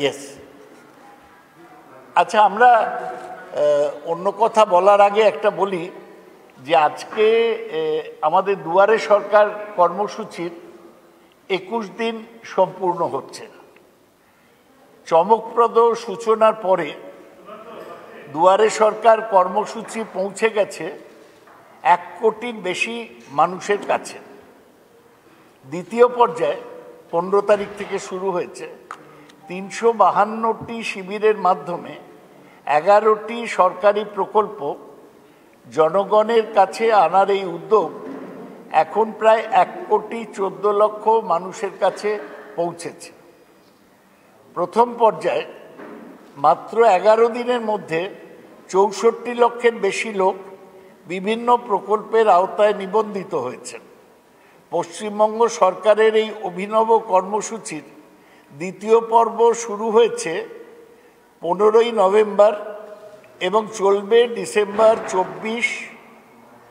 Yes. আচ্ছা, আমরা অন্য কথা বলার আগে একটা বলি যে আজকে আমাদের দুয়ারে সরকার কর্মসূচির 21 দিন সম্পূর্ণ হচ্ছে। চমকপ্রদ সূচনার পরে দুয়ারে সরকার কর্মসূচি পৌঁছে গেছে 1 কোটির বেশি মানুষের কাছে। দ্বিতীয় পর্যায়ে 15 তারিখ থেকে শুরু হয়েছে। 352টি শিবিরের মাধ্যমে 11টি সরকারি প্রকল্প জনগণের কাছে আনার এই উদ্যোগ এখন প্রায় 1 কোটি 14 লক্ষ মানুষের কাছে পৌঁছেছে। প্রথম পর্যায়ে মাত্র 11 দিনের মধ্যে 64 লক্ষের বেশি লোক বিভিন্ন প্রকল্পের আওতায় নিবন্ধিত হয়েছেন। পশ্চিমবঙ্গ সরকারের এই অভিনব কর্মসূচির দ্বিতীয় পর্ব শুরু হয়েছে 15ই নভেম্বর এবং চলবে ডিসেম্বর 24,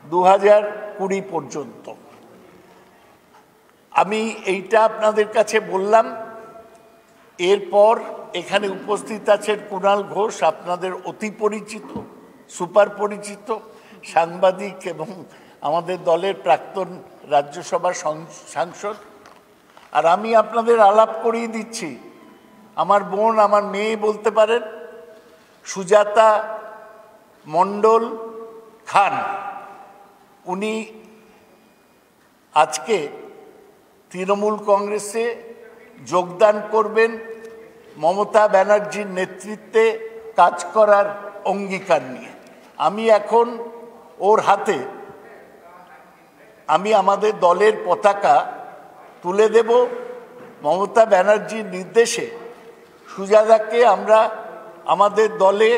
2020 পর্যন্ত। আমি এইটা আপনাদের কাছে বললাম। এরপর এখানে উপস্থিত আছেন কুণাল ঘোষ, আপনাদের অতি পরিচিত, সুপার পরিচিত সাংবাদিক এবং আমাদের দলের প্রাক্তন রাজ্যসভার সাংসদ। আর আমি আপনাদের আলাপ করিয়ে দিচ্ছি, আমার বোন, আমার মেয়ে বলতে পারেন, সুজাতা মণ্ডল খান। উনি আজকে তৃণমূল কংগ্রেসে যোগদান করবেন মমতা ব্যানার্জির নেতৃত্বে কাজ করার অঙ্গীকার নিয়ে। আমি এখন ওর হাতে আমাদের দলের পতাকা তুলে দেব। মমতা ব্যানার্জির নির্দেশে সুজাতাকে আমরা আমাদের দলে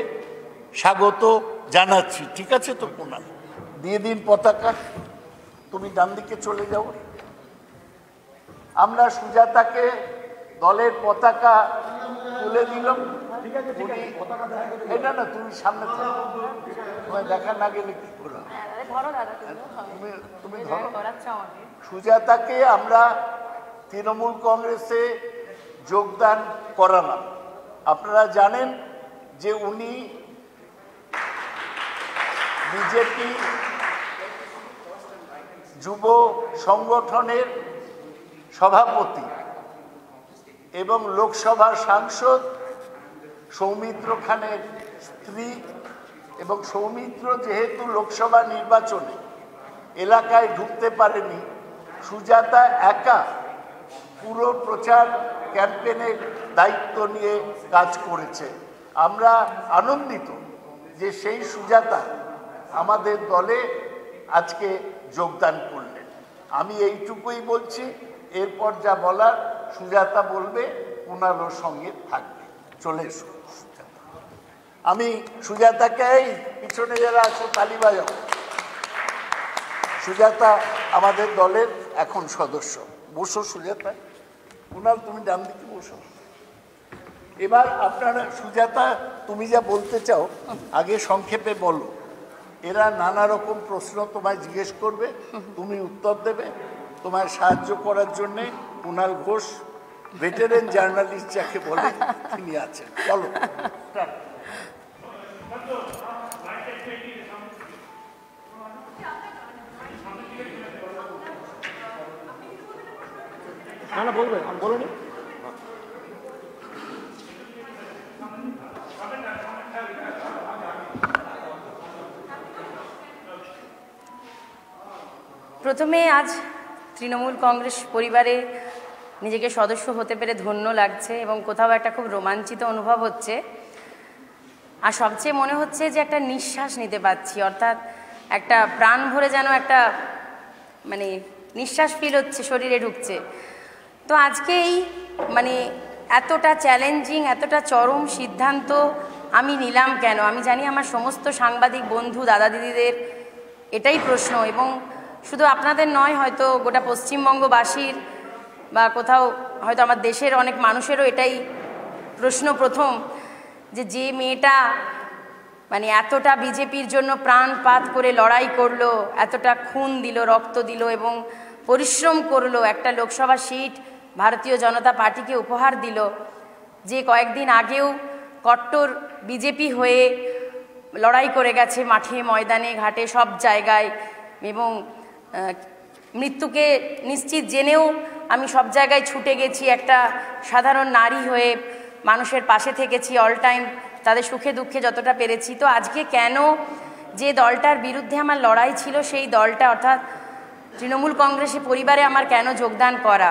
স্বাগত জানাচ্ছি। ঠিক আছে তো কুণাল? দিয়ে দিন পতাকা। তুমি ডান দিকে চলে যাও। আমরা সুজাতাকে দলের পতাকা তুলে দিলাম। এটা না, তুমি সামনে তোমায় দেখা না গেলে কি করলাম? তুমি ধরো। সুজাতাকে আমরা তৃণমূল কংগ্রেসে যোগদান করালাম। আপনারা জানেন যে উনি বিজেপি যুব সংগঠনের সভাপতি এবং লোকসভার সাংসদ সৌমিত্র খানের স্ত্রী। এবং সৌমিত্র যেহেতু লোকসভা নির্বাচনে এলাকায় ঢুকতে পারেনি, সুজাতা একা পুরো প্রচার ক্যাম্পেইনের দায়িত্ব নিয়ে কাজ করেছে। আমরা আনন্দিত যে সেই সুজাতা আমাদের দলে আজকে যোগদান করলেন। আমি এইটুকুই বলছি, এরপর যা বলার সুজাতা বলবে, ওনারও সঙ্গে থাকবে। চলে এসো সুজাতা। আমি সুজাতাকে, এই পিছনে যারা আছো তালি বাজাও। সুজাতা আমাদের দলের এখন সদস্য। বসো সুজাতা। কুণাল, তুমি ডান দিকে বসো। এবার আপনারা, সুজাতা তুমি যা বলতে চাও আগে সংক্ষেপে বলো। এরা নানা রকম প্রশ্ন তোমায় জিজ্ঞেস করবে, তুমি উত্তর দেবে। তোমায় সাহায্য করার জন্যে কুণাল ঘোষ, ভেটেরেন জার্নালিস্ট যাকে বলে, তিনি আছেন। বলো। না বলবে, বলুন। প্রথমে আজ তৃণমূল কংগ্রেস পরিবারে নিজেকে সদস্য হতে পেরে ধন্য লাগছে এবং কোথাও একটা খুব রোমাঞ্চিত অনুভব হচ্ছে। আর সবচেয়ে মনে হচ্ছে যে একটা নিঃশ্বাস নিতে পারছি, অর্থাৎ একটা প্রাণ ভরে যেন একটা মানে নিঃশ্বাস ফিল হচ্ছে, শরীরে ঢুকছে। তো আজকে এই মানে এতটা চ্যালেঞ্জিং, এতটা চরম সিদ্ধান্ত আমি নিলাম কেন? আমি জানি আমার সমস্ত সাংবাদিক বন্ধু, দাদা দিদিদের এটাই প্রশ্ন, এবং শুধু আপনাদের নয়, হয়তো গোটা পশ্চিমবঙ্গবাসীর বা কোথাও হয়তো আমার দেশের অনেক মানুষেরও এটাই প্রশ্ন প্রথম, যে মেয়েটা মানে এতটা বিজেপির জন্য প্রাণপাত করে লড়াই করলো, এতটা খুন দিল, রক্ত দিল এবং পরিশ্রম করলো, একটা লোকসভা সিট ভারতীয় জনতা পার্টিকে উপহার দিল, যে কয়েকদিন আগেও কট্টর বিজেপি হয়ে লড়াই করে গেছে মাঠে ময়দানে ঘাটে সব জায়গায়, এবং মৃত্যুকে নিশ্চিত জেনেও আমি সব জায়গায় ছুটে গেছি, একটা সাধারণ নারী হয়ে মানুষের পাশে থেকেছি অল টাইম, তাদের সুখে দুঃখে যতটা পেরেছি। তো আজকে কেন যে দলটার বিরুদ্ধে আমার লড়াই ছিল সেই দলটা অর্থাৎ তৃণমূল কংগ্রেসের পরিবারে আমার কেন যোগদান করা,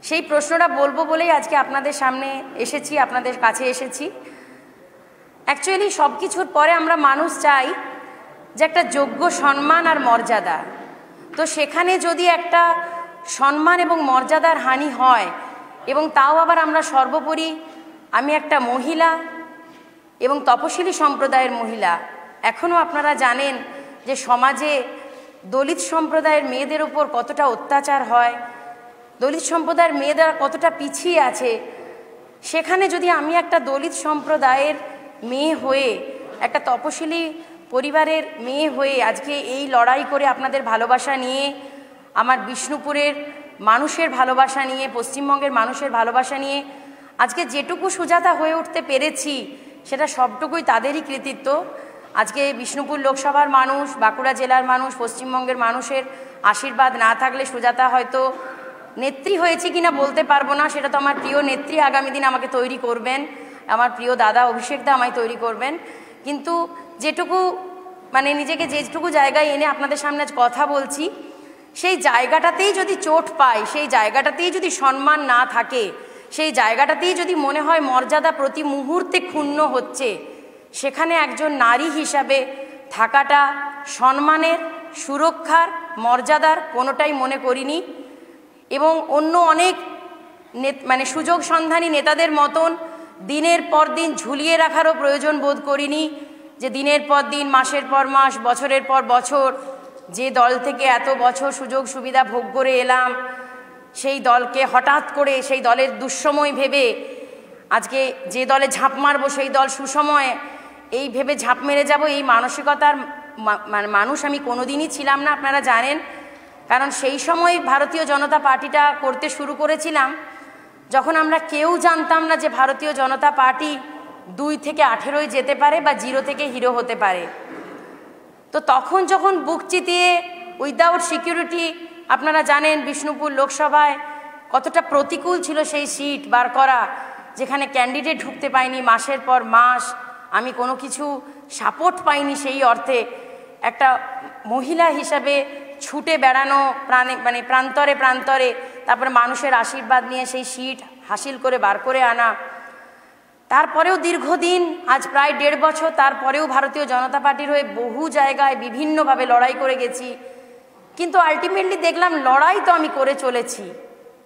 সেই প্রশ্নটা বলবো বলেই আজকে আপনাদের সামনে এসেছি, আপনাদের কাছে এসেছি। অ্যাকচুয়ালি সব কিছুর পরে আমরা মানুষ চাই যে একটা যোগ্য সম্মান আর মর্যাদা। তো সেখানে যদি একটা সম্মান এবং মর্যাদার হানি হয়, এবং তাও আবার আমরা সর্বোপরি আমি একটা মহিলা এবং তপশিলি সম্প্রদায়ের মহিলা। এখনও আপনারা জানেন যে সমাজে দলিত সম্প্রদায়ের মেয়েদের উপর কতটা অত্যাচার হয়, দলিত সম্প্রদায়ের মেয়েরা কতটা পিছিয়ে আছে। সেখানে যদি আমি একটা দলিত সম্প্রদায়ের মেয়ে হয়ে, একটা তপশিলি পরিবারের মেয়ে হয়ে আজকে এই লড়াই করে আপনাদের ভালোবাসা নিয়ে, আমার বিষ্ণুপুরের মানুষের ভালোবাসা নিয়ে, পশ্চিমবঙ্গের মানুষের ভালোবাসা নিয়ে আজকে যেটুকু সুজাতা হয়ে উঠতে পেরেছি সেটা সবটুকুই তাদেরই কৃতিত্ব। আজকে বিষ্ণুপুর লোকসভার মানুষ, বাঁকুড়া জেলার মানুষ, পশ্চিমবঙ্গের মানুষের আশীর্বাদ না থাকলে সুজাতা হয়তো নেত্রী হয়েছি কিনা বলতে পারবো না, সেটা তো আমার প্রিয় নেত্রী আগামী দিন আমাকে তৈরি করবেন, আমার প্রিয় দাদা অভিষেক দা আমায় তৈরি করবেন। কিন্তু যেটুকু নিজেকে যেটুকু জায়গায় এনে আপনাদের সামনে আজ কথা বলছি, সেই জায়গাটাতেই যদি চোট পায়, সেই জায়গাটাতেই যদি সম্মান না থাকে, সেই জায়গাটাতেই যদি মনে হয় মর্যাদা প্রতি মুহূর্তে ক্ষুণ্ণ হচ্ছে, সেখানে একজন নারী হিসাবে থাকাটা সম্মানের, সুরক্ষার, মর্যাদার কোনোটাই মনে করিনি। এবং অন্য অনেক সুযোগ সন্ধানী নেতাদের মতন দিনের পর দিন ঝুলিয়ে রাখারও প্রয়োজন বোধ করিনি, যে দিনের পর দিন, মাসের পর মাস, বছরের পর বছর যে দল থেকে এত বছর সুযোগ সুবিধা ভোগ করে এলাম, সেই দলকে হঠাৎ করে সেই দলের দুঃসময় ভেবে আজকে যে দলে ঝাঁপ মারবো সেই দল সুসময়, এই ভেবে ঝাঁপ মেরে যাব, এই মানসিকতার মানুষ আমি কোনোদিনই ছিলাম না, আপনারা জানেন। কারণ সেই সময় ভারতীয় জনতা পার্টিটা করতে শুরু করেছিলাম যখন আমরা কেউ জানতাম না যে ভারতীয় জনতা পার্টি 2 থেকে 18 যেতে পারে বা 0 থেকে হিরো হতে পারে। তো তখন যখন বুক চিতিয়ে উইদাউট সিকিউরিটি, আপনারা জানেন বিষ্ণুপুর লোকসভায় কতটা প্রতিকূল ছিল সেই সিট বার করা, যেখানে ক্যান্ডিডেট ঢুকতে পায়নি মাসের পর মাস, আমি কোনো কিছু সাপোর্ট পাইনি সেই অর্থে। একটা মহিলা হিসাবে ছুটে বেড়ানো প্রান্তরে প্রান্তরে, তারপরে মানুষের আশীর্বাদ নিয়ে সেই সিট হাসিল করে বার করে আনা। তারপরেও দীর্ঘদিন, আজ প্রায় 1.5 বছর, তারপরেও ভারতীয় জনতা পার্টির হয়ে বহু জায়গায় বিভিন্নভাবে লড়াই করে গেছি। কিন্তু আলটিমেটলি দেখলাম লড়াই তো আমি করে চলেছি,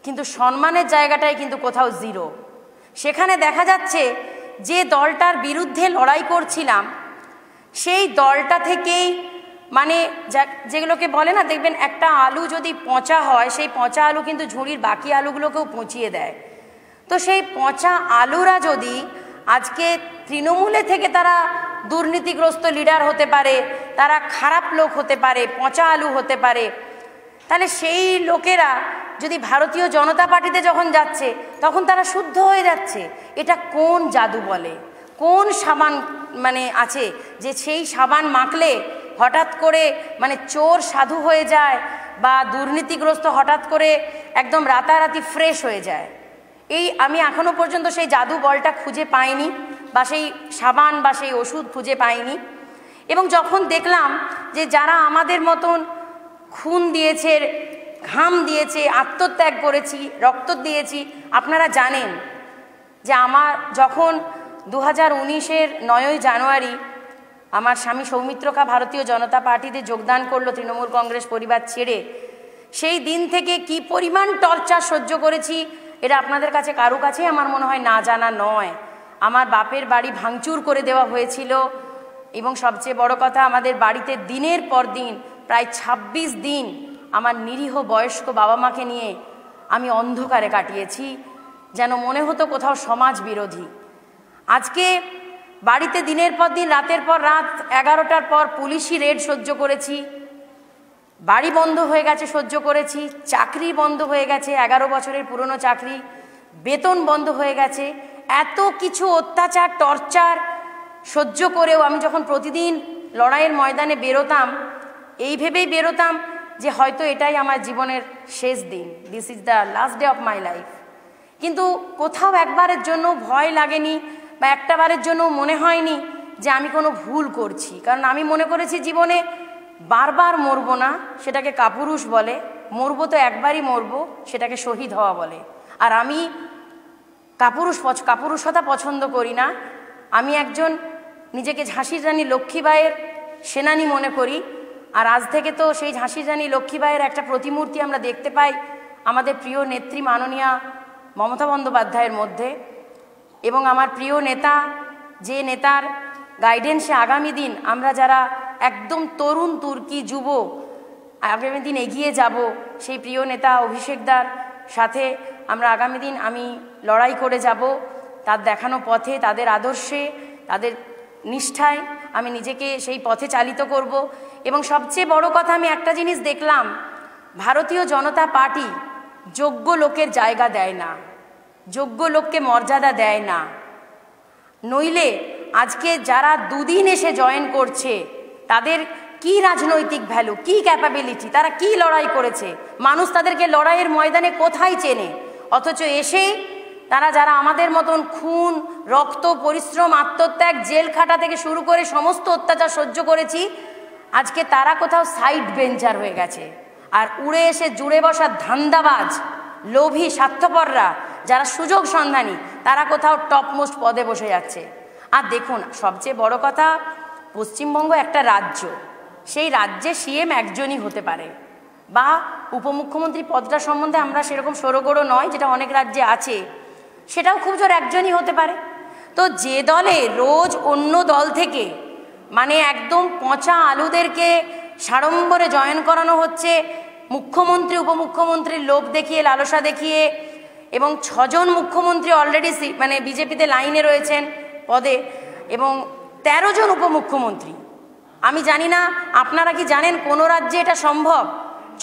কিন্তু সম্মানের জায়গাটাই কিন্তু কোথাও 0। সেখানে দেখা যাচ্ছে যে দলটার বিরুদ্ধে লড়াই করছিলাম সেই দলটা থেকেই যেগুলোকে বলে না, দেখবেন একটা আলু যদি পচা হয়, সেই পচা আলু কিন্তু ঝুড়ির বাকি আলুগুলোকেও পচিয়ে দেয়। তো সেই পচা আলুরা যদি আজকে তৃণমূলে থেকে তারা দুর্নীতিগ্রস্ত লিডার হতে পারে, তারা খারাপ লোক হতে পারে, পচা আলু হতে পারে, তাহলে সেই লোকেরা যদি ভারতীয় জনতা পার্টিতে যখন যাচ্ছে তখন তারা শুদ্ধ হয়ে যাচ্ছে। এটা কোন জাদু বলে, কোন সাবান আছে যে সেই সাবান মাখলে হঠাৎ করে চোর সাধু হয়ে যায় বা দুর্নীতিগ্রস্ত হঠাৎ করে একদম রাতারাতি ফ্রেশ হয়ে যায়? আমি এখনো পর্যন্ত সেই জাদু বলটা খুঁজে পাইনি, বা সেই সাবান বা সেই ওষুধ খুঁজে পাইনি। এবং যখন দেখলাম যে যারা আমাদের মতন খুন দিয়েছে, ঘাম দিয়েছে, আত্মত্যাগ করেছি, রক্ত দিয়েছি, আপনারা জানেন যে আমার যখন 2019-এর 9ই জানুয়ারি আমার স্বামী সৌমিত্রকা ভারতীয় জনতা পার্টিতে যোগদান করলো তৃণমূল কংগ্রেস পরিবার ছেড়ে, সেই দিন থেকে কি পরিমাণ টর্চার সহ্য করেছি এটা আপনাদের কাছে কারো কাছেই আমার মনে হয় না জানা নয়। আমার বাপের বাড়ি ভাঙচুর করে দেওয়া হয়েছিল, এবং সবচেয়ে বড় কথা, আমাদের বাড়িতে দিনের পর দিন প্রায় 26 দিন আমার নিরীহ বয়স্ক বাবা মাকে নিয়ে আমি অন্ধকারে কাটিয়েছি, যেন মনে হতো কোথাও সমাজ বিরোধী। আজকে বাড়িতে দিনের পর দিন, রাতের পর রাত 11টার পর পুলিশি রেড সহ্য করেছি, বাড়ি বন্ধ হয়ে গেছে সহ্য করেছি, চাকরি বন্ধ হয়ে গেছে, 11 বছরের পুরনো চাকরি, বেতন বন্ধ হয়ে গেছে, এত কিছু অত্যাচার টর্চার সহ্য করেও আমি যখন প্রতিদিন লড়াইয়ের ময়দানে বেরোতাম, এই ভেবেই বেরোতাম যে হয়তো এটাই আমার জীবনের শেষ দিন, this is the last day of my life. কিন্তু কোথাও একবারের জন্য ভয় লাগেনি বা একটাবারের জন্য মনে হয়নি যে আমি কোনো ভুল করছি, কারণ আমি মনে করেছি জীবনে বারবার মরবো না, সেটাকে কাপুরুষ বলে, মরবো তো একবারই মরবো, সেটাকে শহীদ হওয়া বলে। আর আমি কাপুরুষতা পছন্দ করি না। আমি একজন নিজেকে ঝাঁসির রানী লক্ষ্মীবাইয়ের সেনানী মনে করি। আর আজ থেকে তো সেই ঝাঁসির রানী লক্ষ্মীবাইয়ের একটা প্রতিমূর্তি আমরা দেখতে পাই আমাদের প্রিয় নেত্রী মাননীয়া মমতা বন্দ্যোপাধ্যায়ের মধ্যে। এবং আমার প্রিয় নেতা, যে নেতার গাইডেন্সে আগামী দিন আমরা যারা একদম তরুণ তুর্কি যুব আগামী দিন এগিয়ে যাব, সেই প্রিয় নেতা অভিষেকদার সাথে আমরা আগামী দিন আমি লড়াই করে যাব। তার দেখানো পথে, তাদের আদর্শে, তাদের নিষ্ঠায় আমি নিজেকে সেই পথে চালিত করব। এবং সবচেয়ে বড় কথা, আমি একটা জিনিস দেখলাম, ভারতীয় জনতা পার্টি যোগ্য লোকের জায়গা দেয় না, যোগ্য লোককে মর্যাদা দেয় না। নইলে আজকে যারা দুদিন এসে জয়েন করছে তাদের কি রাজনৈতিক ভ্যালু, কি ক্যাপাবিলিটি, তারা কি লড়াই করেছে, মানুষ তাদেরকে লড়াইয়ের ময়দানে কোথায় চেনে? অথচ এসেই তারা, যারা আমাদের মতন খুন, রক্ত, পরিশ্রম, আত্মত্যাগ, জেল খাটা থেকে শুরু করে সমস্ত অত্যাচার সহ্য করেছি, আজকে তারা কোথাও সাইড বেঞ্চার হয়ে গেছে। আর উড়ে এসে জুড়ে বসা ধান্দাবাজ, লোভী, স্বার্থপররা, যারা সুযোগ সন্ধানী, তারা কোথাও টপমোস্ট পদে বসে যাচ্ছে। আর দেখুন, সবচেয়ে বড় কথা, পশ্চিমবঙ্গ একটা রাজ্য, সেই রাজ্যে সিএম একজনই হতে পারে, বা উপমুখ্যমন্ত্রী পদটা সম্বন্ধে আমরা সেরকম সরগোড়ো নয়, যেটা অনেক রাজ্যে আছে, সেটাও খুব জোর একজনই হতে পারে। তো যে দলে রোজ অন্য দল থেকে মানে একদম পচা আলুদেরকে সাড়ম্বরে জয়েন করানো হচ্ছে, মুখ্যমন্ত্রী উপমুখ্যমন্ত্রীর লোভ দেখিয়ে, লালসা দেখিয়ে, এবং 6 জন মুখ্যমন্ত্রী অলরেডি মানে বিজেপিতে লাইনে রয়েছেন পদে, এবং 13 জন উপমুখ্যমন্ত্রী। আমি জানি না আপনারা কি জানেন কোন রাজ্যে এটা সম্ভব?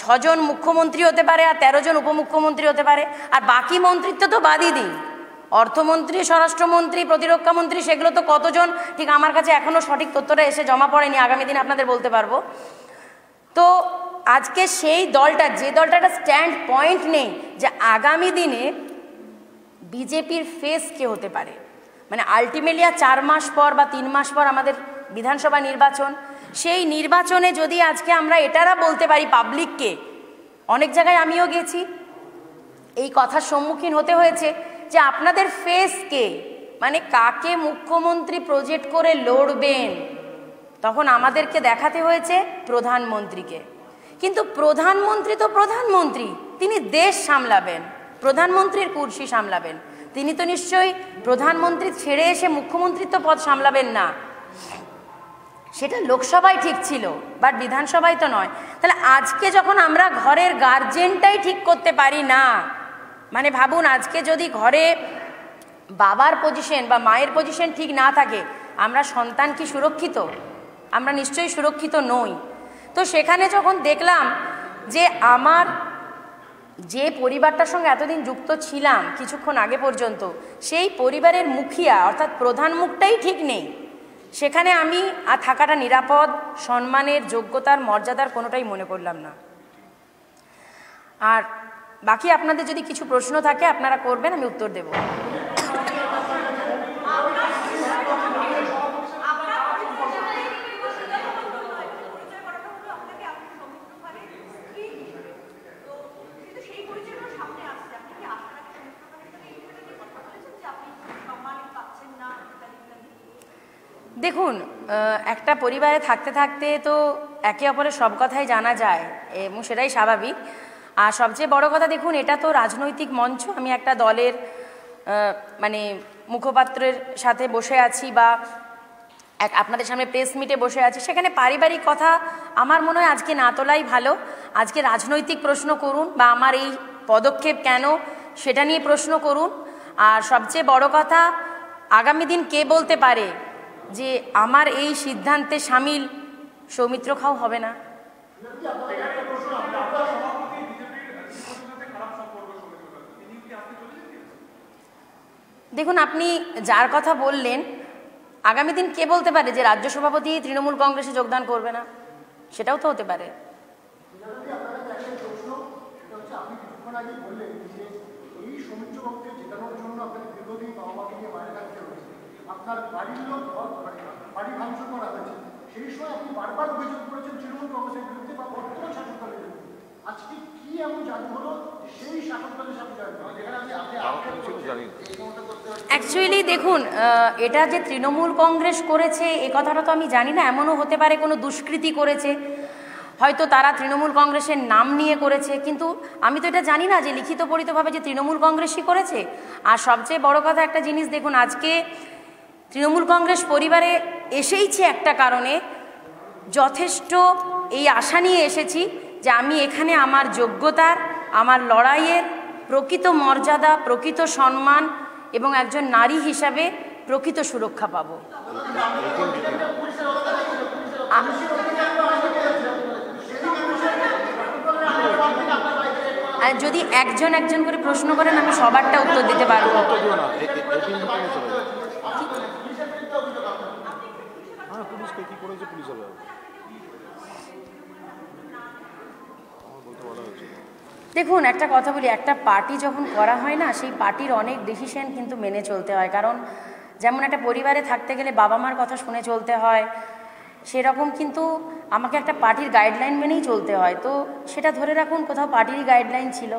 6 জন মুখ্যমন্ত্রী হতে পারে আর 13 জন উপমুখ্যমন্ত্রী হতে পারে। আর বাকি মন্ত্রিত্ব তো বাদই দিন, অর্থমন্ত্রী, স্বরাষ্ট্রমন্ত্রী, প্রতিরক্ষা মন্ত্রী, সেগুলো তো কতজন, ঠিক আমার কাছে এখনো সঠিক তথ্যটা এসে জমা পড়েনি, আগামী দিন আপনাদের বলতে পারবো। তো আজকে সেই দলটা, যে দলটা একটা স্ট্যান্ড পয়েন্ট নেই যে আগামী দিনে বিজেপির ফেস কে হতে পারে, মানে আলটিমেটলি 4 মাস পর বা 3 মাস পর আমাদের বিধানসভা নির্বাচন, সেই নির্বাচনে যদি আজকে আমরা এটারা বলতে পারি পাবলিককে, অনেক জায়গায় আমিও গেছি, এই কথার সম্মুখীন হতে হয়েছে যে আপনাদের ফেস কে, মানে কাকে মুখ্যমন্ত্রী প্রজেক্ট করে লড়বেন, তখন আমাদেরকে দেখাতে হয়েছে প্রধানমন্ত্রীকে। কিন্তু প্রধানমন্ত্রী তো প্রধানমন্ত্রী, তিনি দেশ সামলাবেন, প্রধানমন্ত্রীর কুর্সি সামলাবেন, তিনি তো নিশ্চয়ই প্রধানমন্ত্রী ছেড়ে এসে মুখ্যমন্ত্রিত্ব পদ সামলাবেন না। সেটা লোকসভায় ঠিক ছিল, বাট বিধানসভায় তো নয়। তাহলে আজকে যখন আমরা ঘরের গার্জেনটাই ঠিক করতে পারি না, মানে ভাবুন, আজকে যদি ঘরে বাবার পজিশন বা মায়ের পজিশন ঠিক না থাকে, আমরা সন্তান কি সুরক্ষিত? আমরা নিশ্চয়ই সুরক্ষিত নই। তো সেখানে যখন দেখলাম যে আমার যে পরিবারটার সঙ্গে এতদিন যুক্ত ছিলাম কিছুক্ষণ আগে পর্যন্ত, সেই পরিবারের মুখিয়া অর্থাৎ প্রধান মুখটাই ঠিক নেই, সেখানে আমি আর থাকাটা নিরাপদ, সম্মানের, যোগ্যতার, মর্যাদার কোনোটাই মনে করলাম না। আর বাকি আপনাদের যদি কিছু প্রশ্ন থাকে আপনারা করবেন, আমি উত্তর দেব। দেখুন, একটা পরিবারে থাকতে থাকতে তো একে অপরের সব কথাই জানা যায় এবং সেটাই স্বাভাবিক। আর সবচেয়ে বড় কথা, দেখুন, এটা তো রাজনৈতিক মঞ্চ, আমি একটা দলের মানে মুখপাত্রের সাথে বসে আছি বা আপনাদের সামনে প্রেস মিটে বসে আছি, সেখানে পারিবারিক কথা আমার মনে হয় আজকে না তোলাই ভালো। আজকে রাজনৈতিক প্রশ্ন করুন বা আমার এই পদক্ষেপ কেন সেটা নিয়ে প্রশ্ন করুন। আর সবচেয়ে বড় কথা, আগামী দিন কে বলতে পারে যে আমার এই সিদ্ধান্তে সামিল সৌমিত্র খাও হবে না? দেখুন, আপনি যার কথা বললেন, আগামী দিন কে বলতে পারে যে রাজ্য সভাপতি তৃণমূল কংগ্রেসে যোগদান করবে না? সেটাও তো হতে পারে। আপনার বাড়ির লোক বাড়ি ভাঙচুর করা হয়েছে, সেই সময় আপনি বারবার অভিযোগ করেছেন তৃণমূল কংগ্রেসের বিরুদ্ধে বা বর্তমান শাসক দলের বিরুদ্ধে। আজকে কি এমন জাদু হলো সেই শাসক দলের সাথে অ্যাকচুয়ালি দেখুন, এটা যে তৃণমূল কংগ্রেস করেছে এ কথাটা তো আমি জানি না। এমনও হতে পারে কোনো দুষ্কৃতি করেছে, হয়তো তারা তৃণমূল কংগ্রেসের নাম নিয়ে করেছে, কিন্তু আমি তো এটা জানি না যে লিখিত পরিতভাবে যে তৃণমূল কংগ্রেসই করেছে। আর সবচেয়ে বড় কথা একটা জিনিস দেখুন, আজকে তৃণমূল কংগ্রেস পরিবারে এসেইছি একটা কারণে, যথেষ্ট এই আশা নিয়ে এসেছি যে আমি এখানে আমার যোগ্যতার, আমার লড়াইয়ের প্রকৃত মর্যাদা, প্রকৃত সম্মান এবং একজন নারী হিসাবে প্রকৃত সুরক্ষা পাব। আর যদি একজন একজন করে প্রশ্ন করেন আমি সবারটা উত্তর দিতে পারবো। দেখুন, একটা কথা বলি, একটা পার্টি যখন করা হয় না, সেই পার্টির অনেক ডিসিশন কিন্তু মেনে চলতে হয়। কারণ যেমন একটা পরিবারে থাকতে গেলে বাবা মার কথা শুনে চলতে হয়, সেরকম কিন্তু আমাকে একটা পার্টির গাইডলাইন মেনেই চলতে হয়। তো সেটা ধরে রাখুন কোথাও পার্টিরই গাইডলাইন ছিল।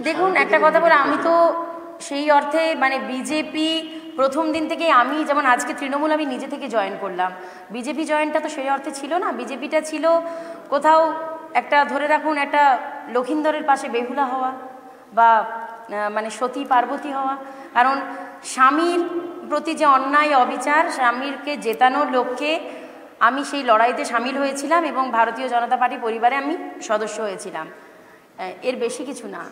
দেখুন, একটা কথা বলে, আমি তো সেই অর্থে মানে বিজেপি প্রথম দিন থেকে, আমি যেমন আজকে তৃণমূল আমি নিজে থেকে জয়েন করলাম, বিজেপি জয়েনটা তো সেই অর্থে ছিল না। বিজেপিটা ছিল কোথাও একটা ধরে রাখুন একটা লক্ষিন্দরের পাশে বেহুলা হওয়া বা মানে সতী পার্বতী হওয়া। কারণ স্বামীর প্রতি যে অন্যায় অবিচার, স্বামীরকে জেতানোর লক্ষ্যে আমি সেই লড়াইতে সামিল হয়েছিলাম এবং ভারতীয় জনতা পার্টি পরিবারে আমি সদস্য হয়েছিলাম। এর বেশি কিছু না।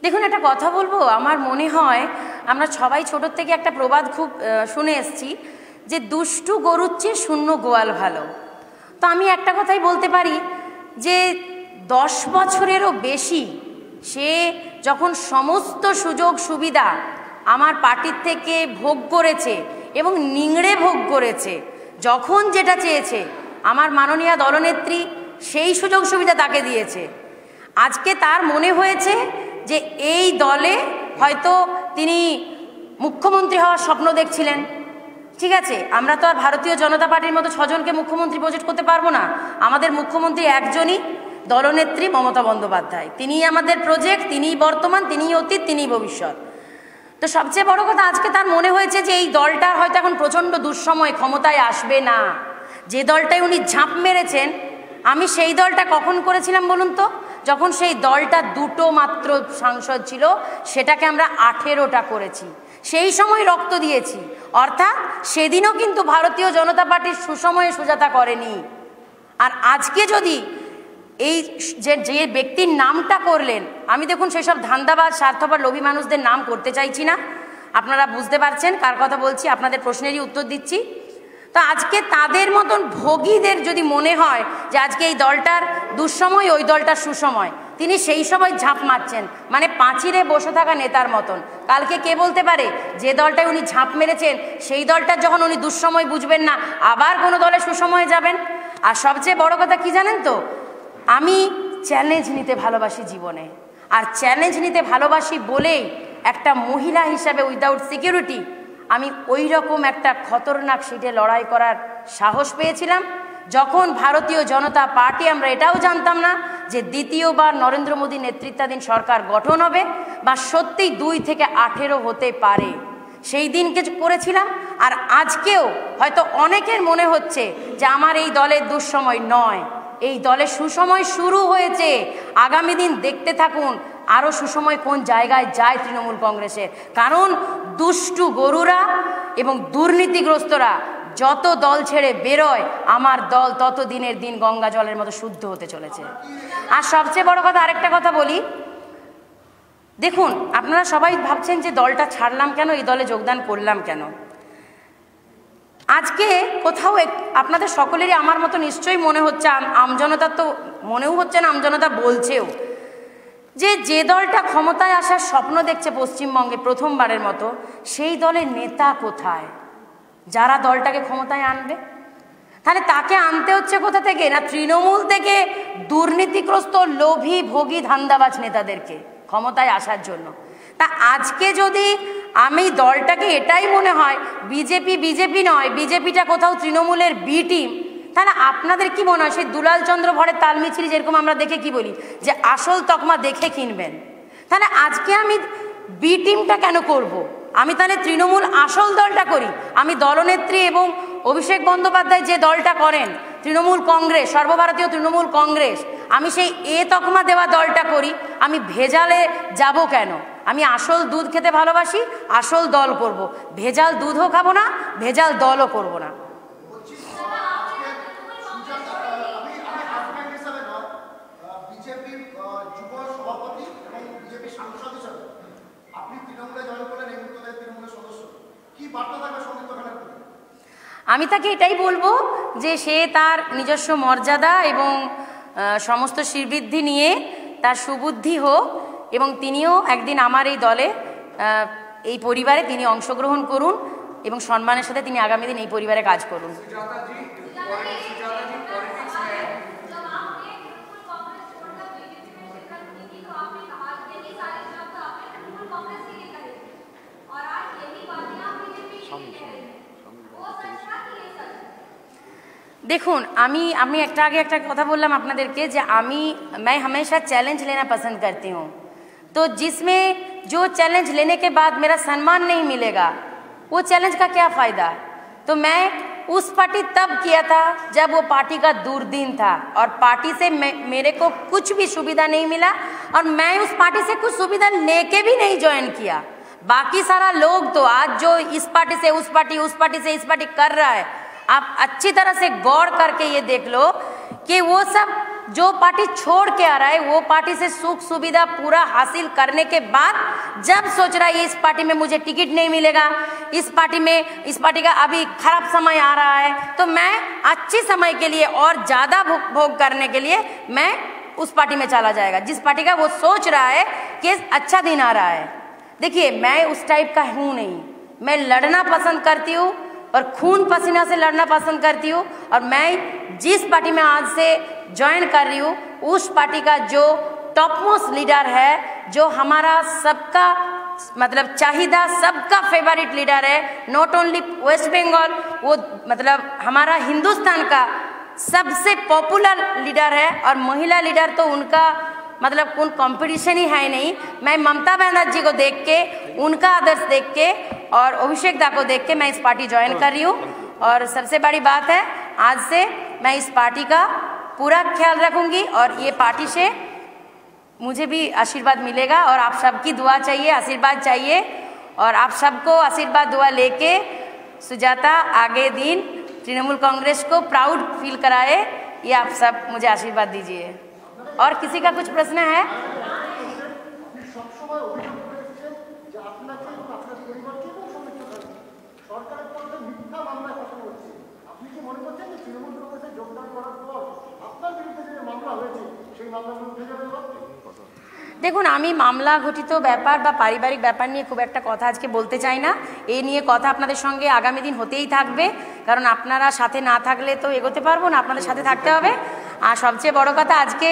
দেখুন, একটা কথা বলবো, আমার মনে হয় আমরা সবাই ছোটোর থেকে একটা প্রবাদ খুব শুনে এসছি যে দুষ্টু গরুর চেয়ে শূন্য গোয়াল ভালো। তো আমি একটা কথাই বলতে পারি যে 10 বছরেরও বেশি সে যখন সমস্ত সুযোগ সুবিধা আমার পার্টির থেকে ভোগ করেছে এবং নিংড়ে ভোগ করেছে, যখন যেটা চেয়েছে আমার মাননীয় দলনেত্রী সেই সুযোগ সুবিধা তাকে দিয়েছে। আজকে তার মনে হয়েছে যে এই দলে হয়তো তিনি মুখ্যমন্ত্রী হওয়ার স্বপ্ন দেখছিলেন। ঠিক আছে, আমরা তো আর ভারতীয় জনতা পার্টির মতো 6 জনকে মুখ্যমন্ত্রী প্রজেক্ট করতে পারবো না। আমাদের মুখ্যমন্ত্রী একজনই, দলনেত্রী মমতা বন্দ্যোপাধ্যায়। তিনিই আমাদের প্রজেক্ট, তিনিই বর্তমান, তিনিই অতীত, তিনিই ভবিষ্যৎ। তো সবচেয়ে বড় কথা, আজকে তার মনে হয়েছে যে এই দলটা হয়তো এখন প্রচণ্ড দুঃসময়, ক্ষমতায় আসবে না। যে দলটায় উনি ঝাঁপ মেরেছেন, আমি সেই দলটা কখন করেছিলাম বলুন তো? যখন সেই দলটা 2টো মাত্র সাংসদ ছিল, সেটাকে আমরা 18টা করেছি। সেই সময় রক্ত দিয়েছি, অর্থাৎ সেদিনও কিন্তু ভারতীয় জনতা পার্টির সুসময়ে সুজাতা করেনি। আর আজকে যদি এই যে ব্যক্তির নামটা করলেন, আমি দেখুন সেসব ধান্দাবাজ স্বার্থপর লোভী মানুষদের নাম করতে চাইছি না, আপনারা বুঝতে পারছেন কার কথা বলছি, আপনাদের প্রশ্নেরই উত্তর দিচ্ছি। তো আজকে তাদের মতন ভোগীদের যদি মনে হয় যে আজকে এই দলটার দুঃসময়, ওই দলটার সুসময়, তিনি সেই সময় ঝাঁপ মারছেন, মানে পাঁচিরে বসে থাকা নেতার মতন। কালকে কে বলতে পারে যে দলটায় উনি ঝাঁপ মেরেছেন সেই দলটার যখন উনি দুঃসময় বুঝবেন না, আবার কোনো দলে সুসময়ে যাবেন? আর সবচেয়ে বড় কথা কি জানেন তো, আমি চ্যালেঞ্জ নিতে ভালোবাসি জীবনে। আর চ্যালেঞ্জ নিতে ভালোবাসি বলেই একটা মহিলা হিসাবে উইদাউট সিকিউরিটি আমি ওই রকম একটা খতরনাক সিটে লড়াই করার সাহস পেয়েছিলাম, যখন ভারতীয় জনতা পার্টি, আমরা এটাও জানতাম না যে দ্বিতীয়বার নরেন্দ্র মোদী নেতৃত্বাধীন সরকার গঠন হবে বা সত্যিই 2 থেকে 18 হতে পারে। সেই দিনকে করেছিলাম। আর আজকেও হয়তো অনেকের মনে হচ্ছে যে আমার এই দলের দুঃসময় নয়, এই দলের সুসময় শুরু হয়েছে। আগামী দিন দেখতে থাকুন আরও সুসময় কোন জায়গায় যায় তৃণমূল কংগ্রেসের। কারণ দুষ্টু গরুরা এবং দুর্নীতিগ্রস্তরা যত দল ছেড়ে বেরোয়, আমার দল তত দিনের দিন গঙ্গা জলের মতো শুদ্ধ হতে চলেছে। আর সবচেয়ে বড় কথা, আরেকটা কথা বলি, দেখুন, আপনারা সবাই ভাবছেন যে দলটা ছাড়লাম কেন, এই দলে যোগদান করলাম কেন। আজকে কোথাও আপনাদের সকলেরই আমার মতো নিশ্চয়ই মনে হচ্ছে, আমজনতার তো মনেও হচ্ছে না, আমজনতা বলছেও, যে দলটা ক্ষমতায় আসার স্বপ্ন দেখছে পশ্চিমবঙ্গে প্রথমবারের মতো, সেই দলের নেতা কোথায় যারা দলটাকে ক্ষমতায় আনবে? তাহলে তাকে আনতে হচ্ছে কোথা থেকে? না তৃণমূল থেকে দুর্নীতিগ্রস্ত লোভী ভোগী ধান্দাবাজ নেতাদেরকে ক্ষমতায় আসার জন্য। তা আজকে যদি আমি দলটাকে এটাই মনে হয় বিজেপি নয়, বিজেপিটা কোথাও তৃণমূলের বি টিম, তাহলে আপনাদের কি মনে হয় সেই দুলাল চন্দ্র ভরের তালমিছিল যেরকম আমরা দেখে কি বলি যে আসল তকমা দেখে কিনবেন, তাহলে আজকে আমি বি টিমটা কেন করব? আমি তাহলে তৃণমূল আসল দলটা করি। আমি দলনেত্রী এবং অভিষেক বন্দ্যোপাধ্যায় যে দলটা করেন তৃণমূল কংগ্রেস, সর্বভারতীয় তৃণমূল কংগ্রেস, আমি সেই তকমা দেওয়া দলটা করি। আমি ভেজালে যাব কেন? আমি আসল দুধ খেতে ভালোবাসি, আসল দল করব। ভেজাল দুধও খাবো না, ভেজাল দলও করব না। আমি তাকে এটাই বলবো যে সে তার নিজস্ব মর্যাদা এবং সমস্ত শ্রীবৃদ্ধি নিয়ে তার সুবুদ্ধি হোক, এবং তিনিও একদিন আমার এই দলে, এই পরিবারে তিনি অংশগ্রহণ করুন এবং সম্মানের সাথে তিনি আগামী দিন এই পরিবারে কাজ করুন। देखून আমি একটা কথা বললাম আপনাদেরকে যে मैं हमेशा चैलेंज लेना पसंद करती हूँ, तो जिसमें जो चैलेंज लेने के बाद मेरा सम्मान नहीं मिलेगा वो चैलेंज का क्या फ़ायदा। तो मैं उस पार्टी तब किया था जब वो पार्टी का दुर्दिन था और पार्टी से मेरे को कुछ भी सुविधा नहीं मिला और मैं उस पार्टी से कुछ सुविधा लेके भी नहीं ज्वाइन किया। बाकी सारा लोग तो आज जो इस पार्टी से उस पार्टी से इस पार्टी कर रहा है, आप अच्छी तरह से गौर करके ये देख लो कि वो सब जो पार्टी छोड़ के आ रहा है वो पार्टी से सुख सुविधा पूरा हासिल करने के बाद जब सोच रहा है इस पार्टी में मुझे टिकट नहीं मिलेगा, इस पार्टी का अभी खराब समय आ रहा है, तो मैं अच्छी समय के लिए और ज़्यादा भोग करने के लिए मैं उस पार्टी में चला जाएगा जिस पार्टी का वो सोच रहा है कि अच्छा दिन आ रहा है। देखिए, मैं उस टाइप का हूँ नहीं, मैं लड़ना पसंद करती हूँ और खून पसीना से लड़ना पसंद करती हूँ, और मैं जिस पार्टी में आज से ज्वाइन कर रही हूँ उस पार्टी का जो टॉप मोस्ट लीडर है, जो हमारा सबका मतलब चाहिदा सबका फेवरेट लीडर है, नॉट ओनली वेस्ट बंगाल, वो मतलब हमारा हिंदुस्तान का सबसे पॉपुलर लीडर है, और महिला लीडर तो उनका मतलब कोई कंपटीशन ही है नहीं। मैं ममता बनर्जी को देख के, उनका आदर्श देख के और अभिषेक दा को देख के मैं इस पार्टी ज्वाइन कर रही हूँ, और सबसे बड़ी बात है आज से मैं इस पार्टी का पूरा ख्याल रखूँगी और ये पार्टी से मुझे भी आशीर्वाद मिलेगा, और आप सबकी दुआ चाहिए, आशीर्वाद चाहिए, और आप सबको आशीर्वाद दुआ लेके सुजाता आगे दिन तृणमूल कांग्रेस को प्राउड फील कराए, ये आप सब मुझे आशीर्वाद दीजिए। और किसी का कुछ प्रश्न है? দেখুন, আমি মামলা ঘটিত ব্যাপার বা পারিবারিক ব্যাপার নিয়ে খুব একটা কথা আজকে বলতে চাই না। এই নিয়ে কথা আপনাদের সঙ্গে আগামী দিন হতেই থাকবে, কারণ আপনারা সাথে না থাকলে তো এগোতে পারবো না, আপনাদের সাথে থাকতে হবে। আর সবচেয়ে বড় কথা, আজকে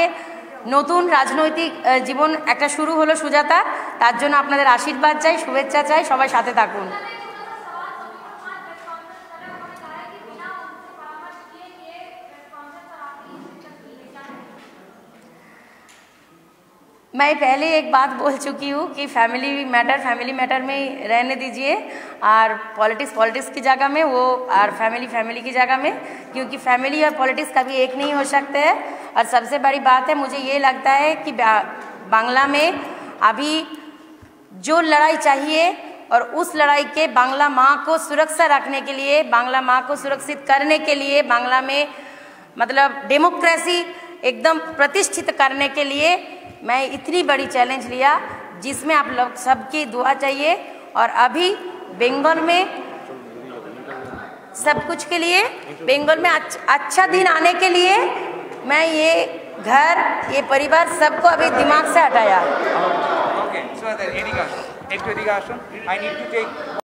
নতুন রাজনৈতিক জীবন একটা শুরু হলো সুজাতা, তার জন্য আপনাদের আশীর্বাদ চাই, শুভেচ্ছা চাই, সবাই সাথে থাকুন। मैं पहले एक बात बोल चुकी हूँ कि फैमिली मैटर में रहने दीजिए, और पॉलिटिक्स की जगह में वो, और फैमिली की जगह में, क्योंकि फैमिली और पॉलिटिक्स कभी एक नहीं हो सकते हैं। और सबसे बड़ी बात है, मुझे ये लगता है कि बांग्ला में अभी जो लड़ाई चाहिए और उस लड़ाई के बांग्ला माँ को सुरक्षा रखने के लिए, बांग्ला माँ को सुरक्षित करने के लिए, बांग्ला में मतलब डेमोक्रेसी एकदम प्रतिष्ठित करने के लिए मैं इतनी बड़ी चैलेंज लिया जिसमें आप लोग सबकी दुआ चाहिए। और अभी बंगाल में सब कुछ के लिए, बंगाल में अच्छा दिन आने के लिए मैं ये घर, ये परिवार सबको अभी दिमाग से हटाया। Okay, so এদিকে আসুন, একটু এদিকে আসুন। I need to take